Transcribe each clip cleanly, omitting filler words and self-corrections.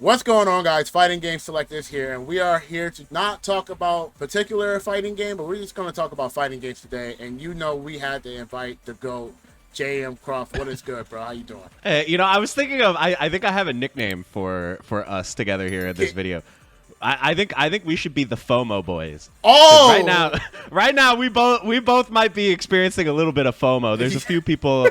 What's going on, guys? Fighting Game Selectors here, and we are here to not talk about particular fighting game, but we're just going to talk about fighting games today. And you know, we had to invite the GOAT, jmcrofts. What is good, bro? How you doing? Hey, I was thinking of. I think I have a nickname for us together here in this video. I think we should be the FOMO boys. Oh, Right now we both might be experiencing a little bit of FOMO. There's a few people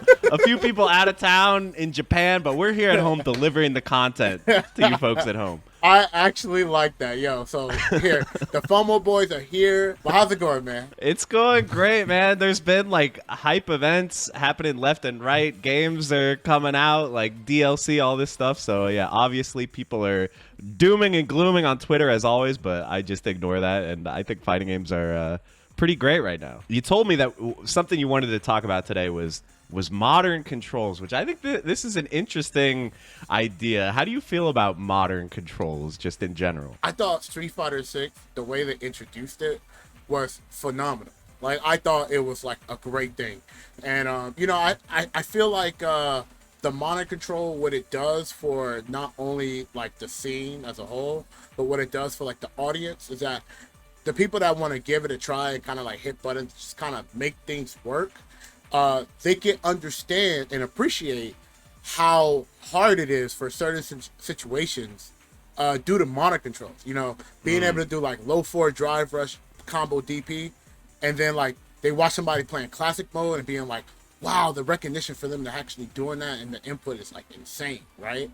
out of town in Japan, but we're here at home delivering the content to you folks at home. I actually like that, yo. So here, the FOMO boys are here. But how's it going, man? It's going great, man. There's been like hype events happening left and right. Games are coming out, like DLC, all this stuff. So yeah, obviously people are dooming and glooming on Twitter as always, but I just ignore that, and I think fighting games are pretty great right now. You told me that something you wanted to talk about today was modern controls, which I think this is an interesting idea. How do you feel about modern controls just in general? I thought Street Fighter 6, the way they introduced it, was phenomenal. Like, I thought it was like a great thing. And I feel like the modern control, what it does for not only like the scene as a whole, but what it does for like the audience is that the people that want to give it a try and kind of like hit buttons, just kind of make things work, they can understand and appreciate how hard it is for certain situations due to modern controls. You know, being able to do like low forward drive rush combo DP, and then like they watch somebody playing classic mode and being like, wow, the recognition for them to actually doing that and the input is like insane, right?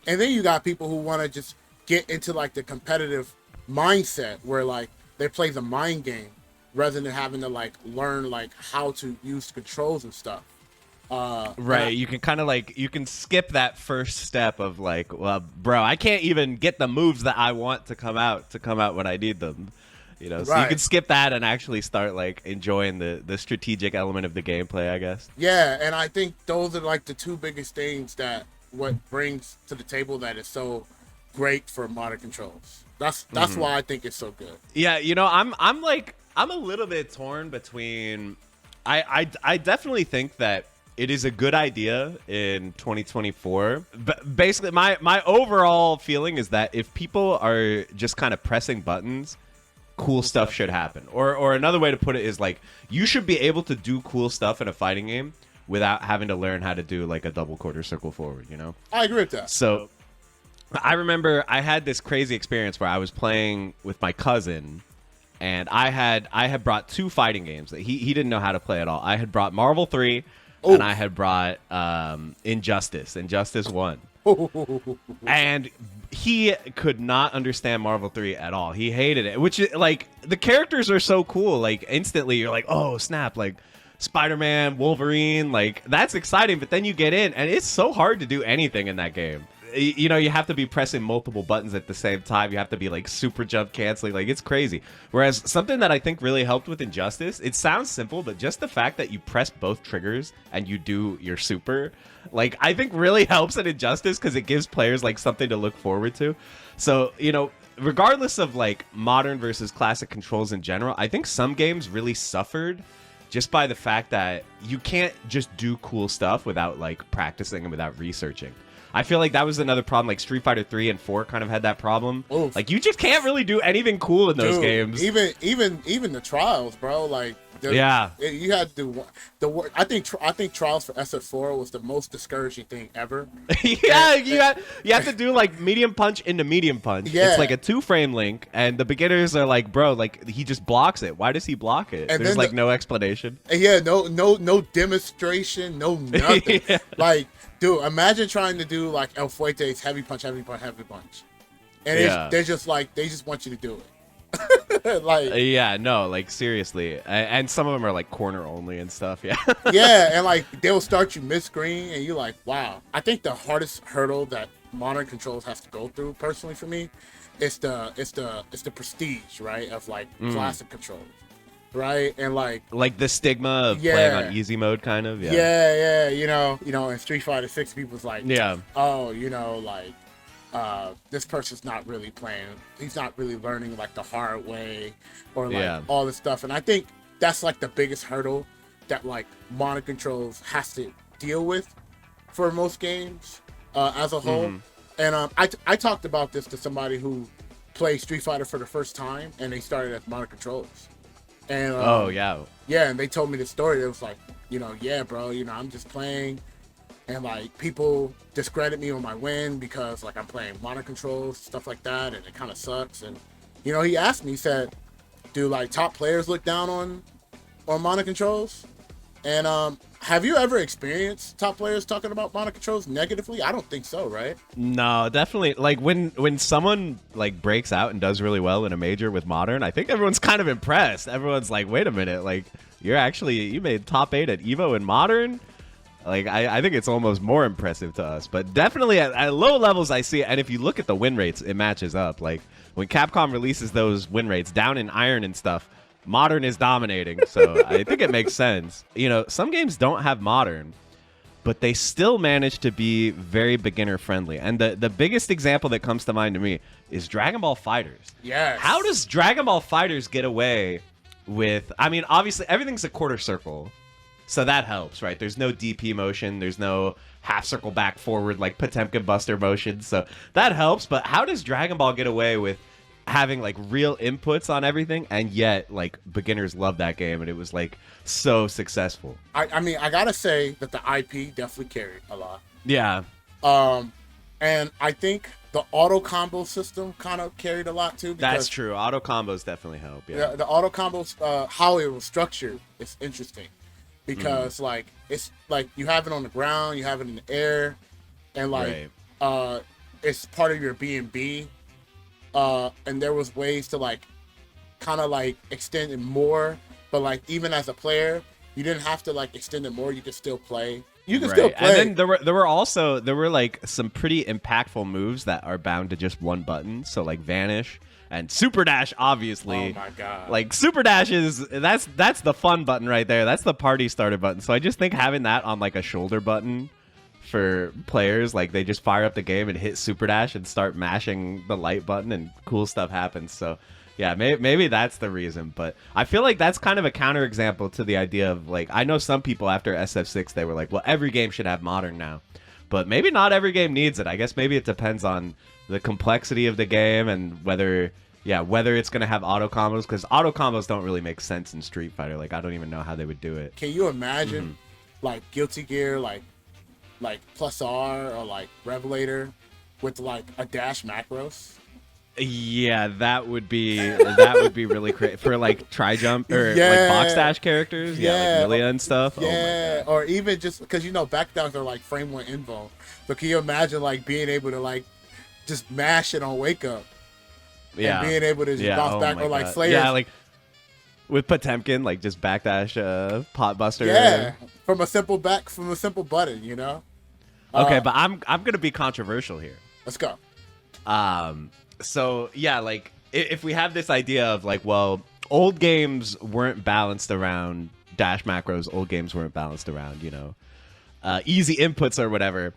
And then you got people who want to just get into like the competitive mindset where like they play the mind game rather than having to like learn like how to use controls and stuff. Right, you can kind of like you can skip that first step of like, well, bro, I can't even get the moves that I want to come out when I need them. You know, so right. You can skip that and actually start like enjoying the strategic element of the gameplay, I guess. Yeah, and I think those are like the two biggest things that what brings to the table that is so great for modern controls. That's why I think it's so good. Yeah, I'm a little bit torn between. I definitely think that it is a good idea in 2024. But basically, my overall feeling is that if people are just kind of pressing buttons, cool stuff should happen. Or another way to put it is like you should be able to do cool stuff in a fighting game without having to learn how to do like a double quarter circle forward. You know? I agree with that. So I remember I had this crazy experience where I was playing with my cousin. And I had brought two fighting games that he didn't know how to play at all. I had brought Marvel 3, and I had brought Injustice 1. And he could not understand Marvel 3 at all. He hated it, which is like the characters are so cool. Like instantly you're like, oh snap, like Spider-Man, Wolverine, like that's exciting. But then you get in and it's so hard to do anything in that game. You know, you have to be pressing multiple buttons at the same time. You have to be like super jump canceling. Like it's crazy. Whereas something that I think really helped with Injustice, it sounds simple, but just the fact that you press both triggers and you do your super, like I think really helps in Injustice because it gives players like something to look forward to. So, you know, regardless of like modern versus classic controls in general, I think some games really suffered just by the fact that you can't just do cool stuff without like practicing and without researching. I feel like that was another problem. Like Street Fighter 3 and 4 kind of had that problem. Oof. Like you just can't really do anything cool in those games. Even the trials, bro. Like you had to do the work. I think trials for SF4 was the most discouraging thing ever. Yeah, you have to do like medium punch into medium punch. Yeah. It's like a 2-frame link, and the beginners are like, bro, like he just blocks it. Why does he block it? And there's like no explanation. Yeah, no demonstration, no nothing. Yeah. Like, dude, imagine trying to do like El Fuete's heavy punch, and they just want you to do it. Like like seriously, and some of them are like corner only and stuff. Yeah, and like they'll start you mid-screen and you're like, wow. I think the hardest hurdle that modern controls has to go through personally for me is the prestige, right, of like classic controls, right? And like the stigma of playing on easy mode kind of. You know, in Street Fighter 6 people's like, oh, you know, like this person's not really playing, he's not really learning like the hard way or like all this stuff. And I think that's like the biggest hurdle that like modern controls has to deal with for most games as a whole. And I talked about this to somebody who played Street Fighter for the first time, and they started as mono controllers. And Oh yeah. yeah, and they told me the story. It was like, yeah, bro, I'm just playing, and like people discredit me on my win because like I'm playing mono controls, stuff like that, and it kind of sucks. And he asked me, he said, do like top players look down on mono controls? And have you ever experienced top players talking about mono controls negatively? I don't think so, right? No, definitely. Like when someone like breaks out and does really well in a major with modern, I think everyone's kind of impressed. Everyone's like, wait a minute, like you made top 8 at Evo in modern. Like I think it's almost more impressive to us. But definitely at low levels I see it. And if you look at the win rates, it matches up. Like when Capcom releases those win rates down in Iron and stuff, modern is dominating. So I think it makes sense. Some games don't have modern, but they still manage to be very beginner friendly. And the biggest example that comes to mind to me is Dragon Ball FighterZ. Yes. How does Dragon Ball FighterZ get away with, I mean, obviously everything's a quarter circle, so that helps, right? There's no DP motion, there's no half circle back forward like Potemkin Buster motion, so that helps. But how does Dragon Ball get away with having like real inputs on everything, and yet like beginners love that game and it was like so successful? I mean, I gotta say that the IP definitely carried a lot. Yeah. And I think the auto combo system kind of carried a lot too. Because, that's true. Auto combos definitely help. Yeah. The auto combos, how it was structured, is interesting because like it's like you have it on the ground, you have it in the air, and like it's part of your B&B. And there was ways to like kind of like extend it more, but like even as a player, you didn't have to like extend it more. You could still play. Still play. And then there were like some pretty impactful moves that are bound to just one button. So like Vanish and Super Dash, obviously. Oh my god! Like Super Dash that's the fun button right there. That's the party starter button. So I just think having that on like a shoulder button for players, like they just fire up the game and hit Super Dash and start mashing the light button and cool stuff happens. So yeah, maybe that's the reason. But I feel like that's kind of a counterexample to the idea of like, I know some people after SF6 they were like, well, every game should have modern now, but maybe not every game needs it. I guess maybe it depends on the complexity of the game and whether it's going to have auto combos, because auto combos don't really make sense in Street Fighter. Like I don't even know how they would do it. Can you imagine like Guilty Gear like plus R or like Revelator with like a dash macros? Yeah, that would be really crazy for like tri-jump or like box dash characters. Yeah, like Lilia and stuff. Yeah, or even just because backdowns are like frame 1 invo. But can you imagine like being able to like just mash it on wake up? Yeah, and being able to just bounce back, or like Slayer. Yeah, like with Potemkin, like just backdash pot buster. Yeah, from a simple button, Okay, but I'm gonna be controversial here. Let's go. So yeah, like if we have this idea of like, well, old games weren't balanced around dash macros, old games weren't balanced around, easy inputs or whatever.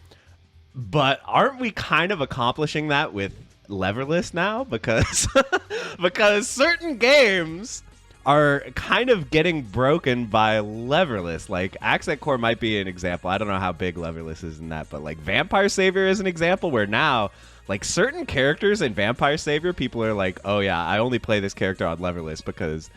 But aren't we kind of accomplishing that with Leverless now? Because certain games are kind of getting broken by Leverless. Like Accent Core might be an example. I don't know how big Leverless is in that, but like Vampire Savior is an example where now like certain characters in Vampire Savior, people are like, oh yeah, I only play this character on Leverless because,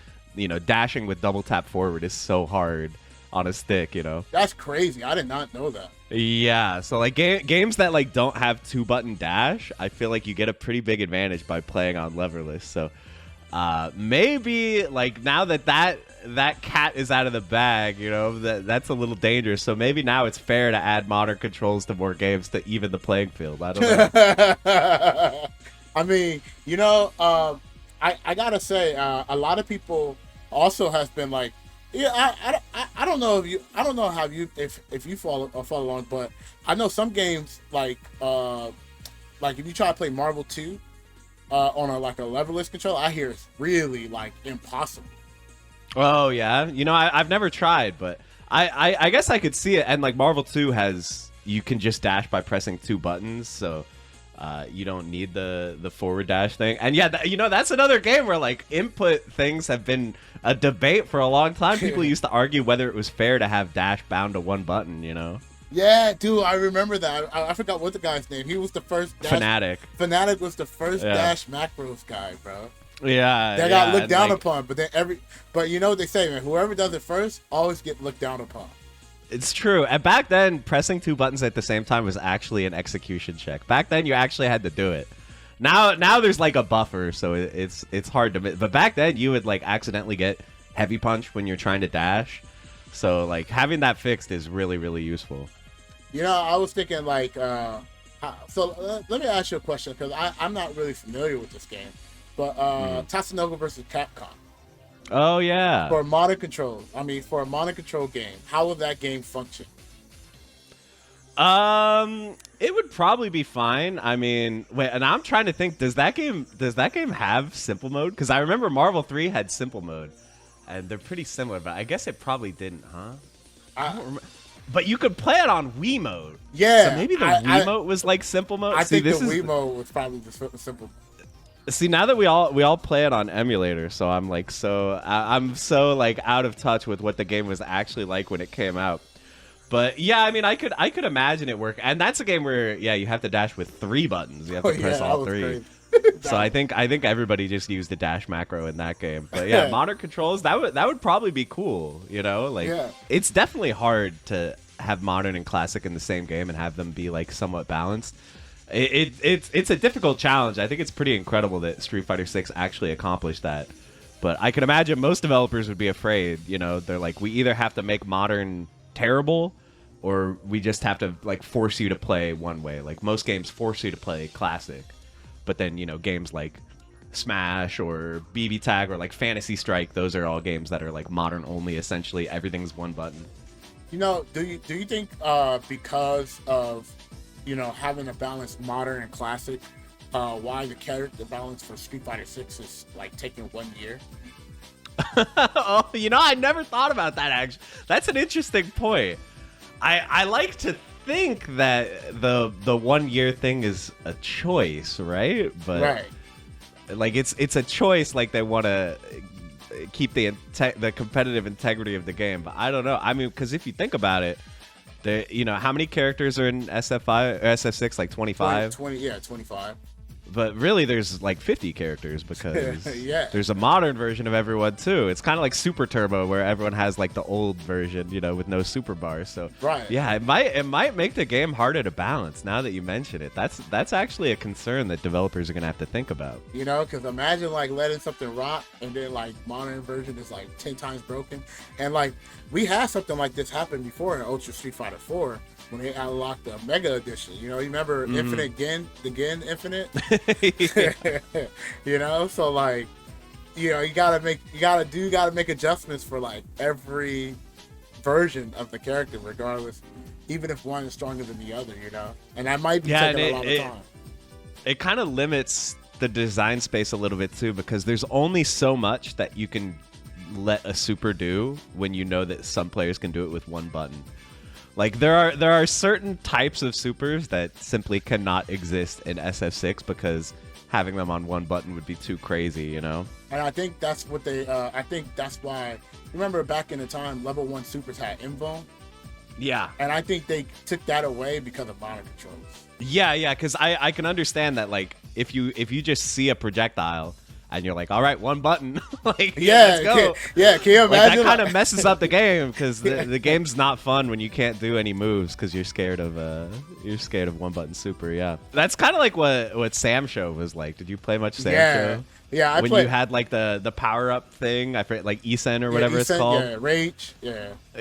dashing with double tap forward is so hard on a stick, That's crazy. I did not know that. Yeah, so like games that like don't have 2-button dash, I feel like you get a pretty big advantage by playing on Leverless. So maybe like now that cat is out of the bag, that's a little dangerous. So maybe now it's fair to add modern controls to more games to even the playing field. I don't know. I mean, I gotta say, a lot of people also has been like, yeah, I don't know if you follow along, but I know some games like if you try to play Marvel 2 on a Leverless controller, I hear it's really like impossible. Oh yeah, I've never tried, but I guess I could see it. And like Marvel 2 you can just dash by pressing 2 buttons, so you don't need the forward dash thing. And yeah, that's another game where like input things have been a debate for a long time. People used to argue whether it was fair to have dash bound to 1 button. Yeah, dude, I remember that. I forgot what the guy's name. He was the first dash. Fanatic. Fanatic was the first Yeah. dash macros guy, bro. Yeah, They got looked and, down like, upon, but you know what they say, man. Whoever does it first always get looked down upon. It's true. And back then, pressing two buttons at the same time was actually an execution check. Back then, you actually had to do it. Now there's like a buffer, so it's hard to miss. But back then, you would like accidentally get heavy punch when you're trying to dash. So like having that fixed is really, really useful. You know, I was thinking like, let me ask you a question because I'm not really familiar with this game, but Tatsunoko versus Capcom Oh yeah. for modern controls. I mean, for a modern control game, how will that game function? It would probably be fine. I mean, wait, and I'm trying to think. Does that game have simple mode? Because I remember Marvel 3 had simple mode, and they're pretty similar. But I guess it probably didn't, huh? I don't remember. But you could play it on Wii mode. Yeah, So maybe the Wii mode was like simple mode. I think the Wii mode was probably just simple. See, now that we all play it on emulator, so I'm like I'm so like out of touch with what the game was actually like when it came out. But yeah, I mean, I could imagine it work, and that's a game where you have to dash with 3 buttons. You have to press all 3. So I think everybody just used the dash macro in that game. But yeah, modern controls that would probably be cool. You know, like it's definitely hard to have modern and classic in the same game and have them be like somewhat balanced. It's a difficult challenge. I think it's pretty incredible that Street Fighter 6 actually accomplished that. But I can imagine most developers would be afraid. You know, they're like, we either have to make modern terrible, or we just have to like force you to play one way. Like most games force you to play classic, but then games like Smash or BB Tag or like Fantasy Strike, those are all games that are like modern only. Essentially, everything's one button. You know, do you think because of having a balanced modern and classic, why the character balance for Street Fighter 6 is like taking 1 year? Oh, I never thought about that. Actually, that's an interesting point. I like to think that the 1 year thing is a choice, right? But like it's a choice. Like they want to keep the competitive integrity of the game. But I don't know. I mean, because if you think about it, how many characters are in SF5 or SF6? Like 25. 25. But really, there's like 50 characters because there's a modern version of everyone too. It's kind of like Super Turbo, where everyone has like the old version, with no super bars. So yeah, it might make the game harder to balance. Now that you mention it, that's actually a concern that developers are gonna have to think about. Because imagine like letting something rot and then like modern version is like 10 times broken, and like we had something like this happen before in Ultra Street Fighter 4. When they unlocked the Mega Edition, you remember Infinite Gen, the Gen Infinite? So like, you gotta make adjustments for like every version of the character, regardless, even if one is stronger than the other, and that might be taking a lot of time. It kind of limits the design space a little bit too, because there's only so much that you can let a super do when you know that some players can do it with one button. Like there are certain types of supers that simply cannot exist in SF6 because having them on one button would be too crazy, And I think that's what they. I think that's why. Remember back in the time, level 1 supers had invuln. Yeah. And I think they took that away because of modern controls. Yeah, because I can understand that. Like if you just see a projectile and you're like, all right, one button. Like, let's go. Can you imagine? Like, that kind of messes up the game because the game's not fun when you can't do any moves because you're scared of one button super. Yeah, that's kind of like what Sam Show was like. Did you play much Sam Show? Yeah, I when played. You had like the power up thing, I forget, like Isen or whatever it's called. Yeah, Rage.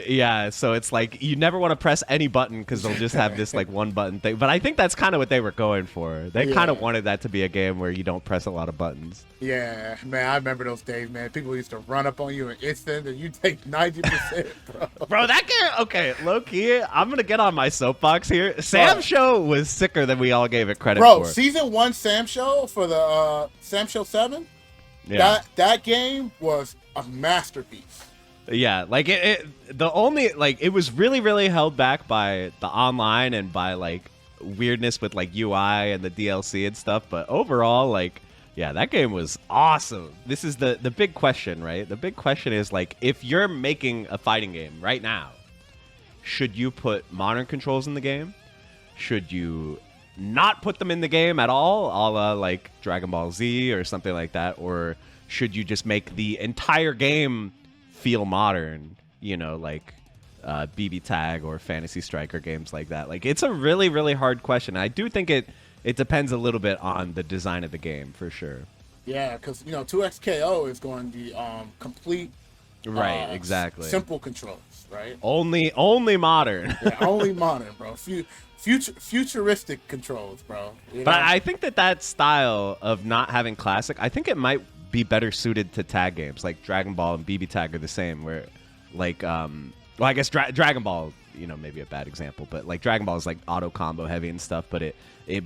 Yeah, so it's like you never want to press any button because they'll just have this like one button thing. But I think that's kind of what they were going for. They kind of wanted that to be a game where you don't press a lot of buttons. Yeah, man, I remember those days, man. People used to run up on you in instant and you take 90%, bro. Bro, that game, okay, low key, I'm going to get on my soapbox here. Sam Show was sicker than we all gave it credit for. Bro, Season 1 Sam Show for the Sam Show 7, that game was a masterpiece. Yeah, like it was really, really held back by the online and by like weirdness with like UI and the DLC and stuff. But overall, like, yeah, that game was awesome. This is the big question, right? The big question is like, if you're making a fighting game right now, should you put modern controls in the game? Should you not put them in the game at all, a la like Dragon Ball Z or something like that? Or should you just make the entire game feel modern, you know, like BB Tag or Fantasy Striker games like that? Like, it's a really, really hard question. I do think it depends a little bit on the design of the game, for sure. Yeah, because, you know, 2XKO is going to be complete... Right, exactly. Simple controls, right? Only modern. Yeah, only modern, bro. Futuristic controls, bro. You know? But I think that style of not having classic, I think it might be better suited to tag games. Like Dragon Ball and BB Tag are the same, where like well, I guess Dragon Ball, you know, maybe a bad example, but like Dragon Ball is like auto combo heavy and stuff, but it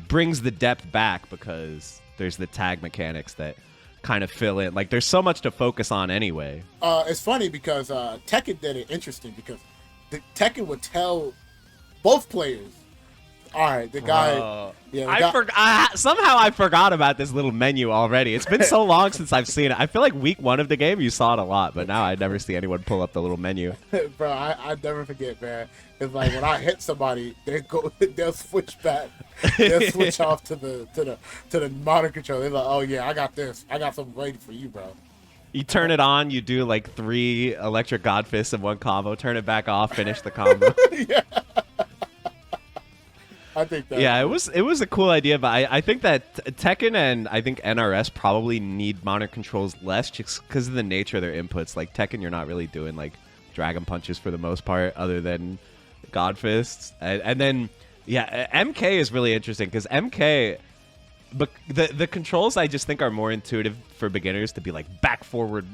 brings the depth back because there's the tag mechanics that kind of fill in. Like, there's so much to focus on anyway. It's funny because Tekken did it interesting because Tekken would tell both players, all right, the guy... somehow I forgot about this little menu already. It's been so long since I've seen it. I feel like week 1 of the game, you saw it a lot, but now I never see anyone pull up the little menu. Bro, I never forget, man. It's like when I hit somebody, they'll switch back. They'll switch off to the modern control. They're like, oh yeah, I got this. I got something waiting for you, bro. You turn it on, you do like 3 electric god fists in one combo, turn it back off, finish the combo. Yeah. I think that. Yeah, it was a cool idea, but I think that Tekken and I think NRS probably need modern controls less just because of the nature of their inputs. Like Tekken, you're not really doing like dragon punches for the most part, other than god fists, and then yeah, MK is really interesting because MK, but the controls I just think are more intuitive for beginners to be like back forward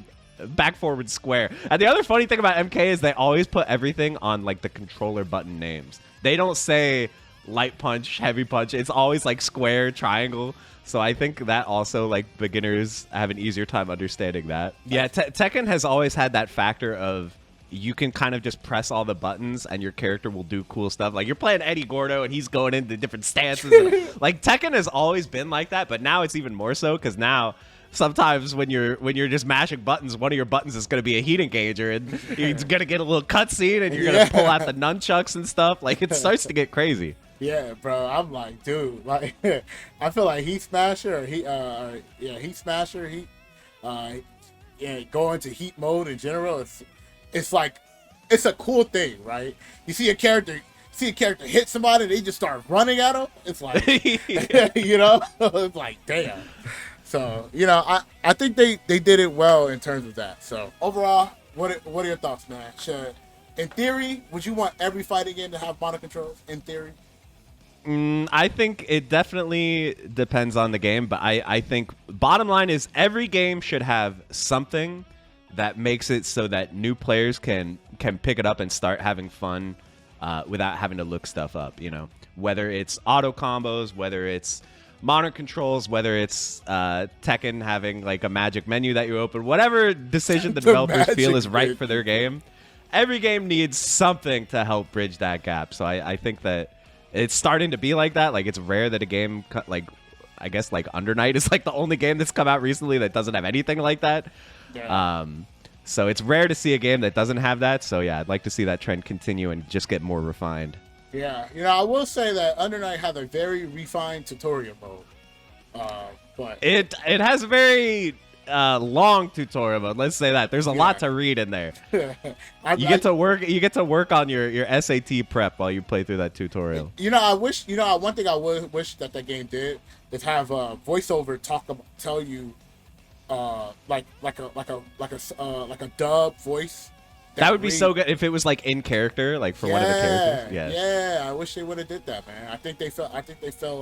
square. And the other funny thing about MK is they always put everything on like the controller button names. They don't say light punch, heavy punch. It's always like square, triangle. So I think that also like beginners have an easier time understanding that. Yeah, Tekken has always had that factor of you can kind of just press all the buttons and your character will do cool stuff. Like you're playing Eddie Gordo and he's going into different stances. And, like Tekken has always been like that, but now it's even more so because now sometimes when you're just mashing buttons, one of your buttons is going to be a heat engager and you're going to get a little cutscene and you're going to pull out the nunchucks and stuff. Like it starts to get crazy. Yeah, bro. I'm like, dude, like I feel like Heat Smasher or Heat Smasher, go into heat mode in general. It's like it's a cool thing, right? You see a character hit somebody, they just start running at them. It's like you know, it's like damn. So, you know, I think they did it well in terms of that. So overall, what are your thoughts, man? In theory, would you want every fighting game to have modern controls? In theory? I think it definitely depends on the game, but I think bottom line is every game should have something that makes it so that new players can pick it up and start having fun without having to look stuff up, you know, whether it's auto combos, whether it's modern controls, whether it's Tekken having like a magic menu that you open, whatever decision the developers feel is right for their game. Every game needs something to help bridge that gap. So I think that it's starting to be like that. Like, it's rare that a game, like, I guess, like, Under Night is, like, the only game that's come out recently that doesn't have anything like that. Yeah. So it's rare to see a game that doesn't have that. So, yeah, I'd like to see that trend continue and just get more refined. Yeah. You know, I will say that Under Night had a very refined tutorial mode. But it has a very long tutorial mode. Let's say that there's a lot to read in there. You get to work on your SAT prep while you play through that tutorial. You know, one thing I would wish that game did is have voiceover tell you like a dub voice. That would be so good if it was like in character, like for one of the characters. Yeah, I wish they would have did that, man. I think they fell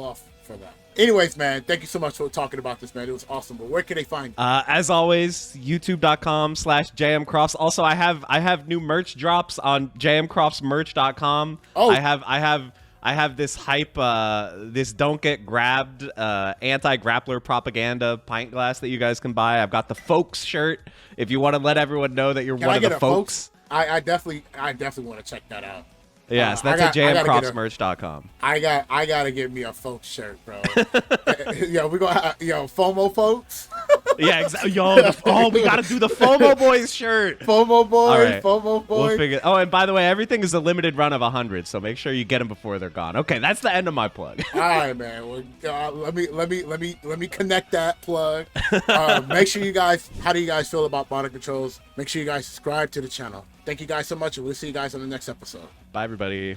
off for that. Anyways, man, thank you so much for talking about this, man. It was awesome. But where can they find you? As always, youtube.com/jmcrofts. Also, I have new merch drops on jmcroftsmerch.com. Oh, I have this hype, this don't get grabbed anti-grappler propaganda pint glass that you guys can buy. I've got the folks shirt if you want to let everyone know that you're one of the folks. I definitely want to check that out. Yeah, so that's at jmcroftsmerch.com. I gotta get me a folks shirt, bro. We're gonna have, FOMO folks. Yeah, exactly. Yo, we gotta do the FOMO Boys shirt. FOMO boys, All right. FOMO boys. We'll figure. Oh, and by the way, everything is a limited run of 100, so make sure you get them before they're gone. Okay, that's the end of my plug. All right, man. Well, let me connect that plug. Make sure you guys. How do you guys feel about body controls? Make sure you guys subscribe to the channel. Thank you guys so much, and we'll see you guys on the next episode. Bye, everybody.